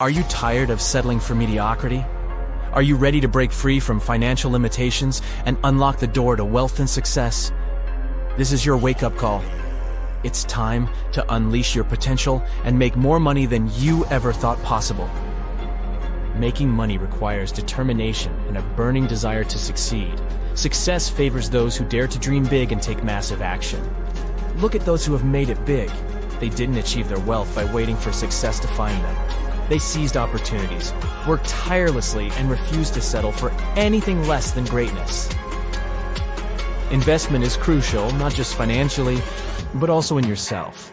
Are you tired of settling for mediocrity? Are you ready to break free from financial limitations and unlock the door to wealth and success? This is your wake-up call. It's time to unleash your potential and make more money than you ever thought possible. Making money requires determination and a burning desire to succeed. Success favors those who dare to dream big and take massive action. Look at those who have made it big. They didn't achieve their wealth by waiting for success to find them. They seized opportunities, worked tirelessly, and refused to settle for anything less than greatness. Investment is crucial, not just financially, but also in yourself.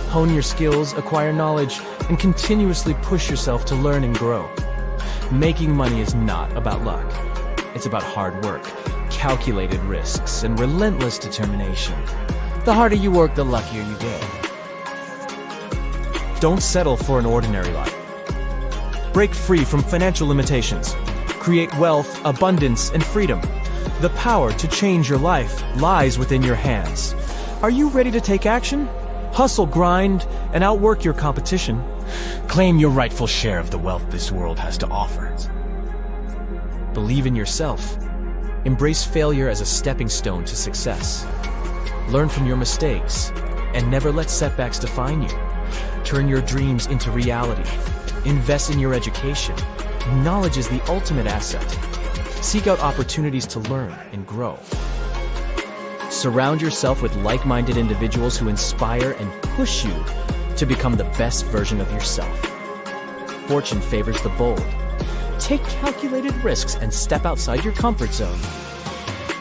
Hone your skills, acquire knowledge, and continuously push yourself to learn and grow. Making money is not about luck. It's about hard work, calculated risks, and relentless determination. The harder you work, the luckier you get. Don't settle for an ordinary life. Break free from financial limitations. Create wealth, abundance, and freedom. The power to change your life lies within your hands. Are you ready to take action? Hustle, grind, and outwork your competition. Claim your rightful share of the wealth this world has to offer. Believe in yourself. Embrace failure as a stepping stone to success. Learn from your mistakes, and never let setbacks define you. Turn your dreams into reality. Invest in your education. Knowledge is the ultimate asset. Seek out opportunities to learn and grow. Surround yourself with like-minded individuals who inspire and push you to become the best version of yourself. Fortune favors the bold. Take calculated risks and step outside your comfort zone.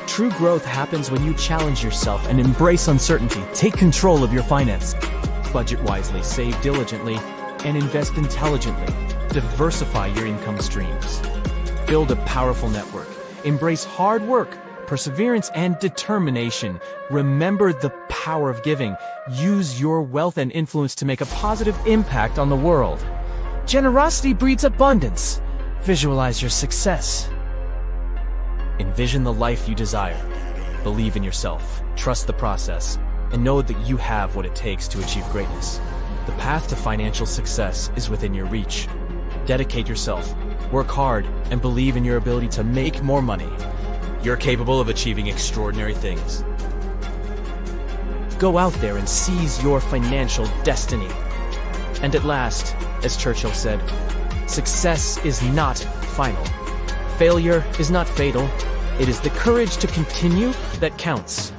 True growth happens when you challenge yourself and embrace uncertainty. Take control of your finances. Budget wisely, save diligently, and invest intelligently. Diversify your income streams. Build a powerful network. Embrace hard work, perseverance, and determination. Remember the power of giving. Use your wealth and influence to make a positive impact on the world. Generosity breeds abundance. Visualize your success. Envision the life you desire. Believe in yourself. Trust the process. And know that you have what it takes to achieve greatness. The path to financial success is within your reach. Dedicate yourself, work hard, and believe in your ability to make more money. You're capable of achieving extraordinary things. Go out there and seize your financial destiny. And at last, as Churchill said, success is not final. Failure is not fatal. It is the courage to continue that counts.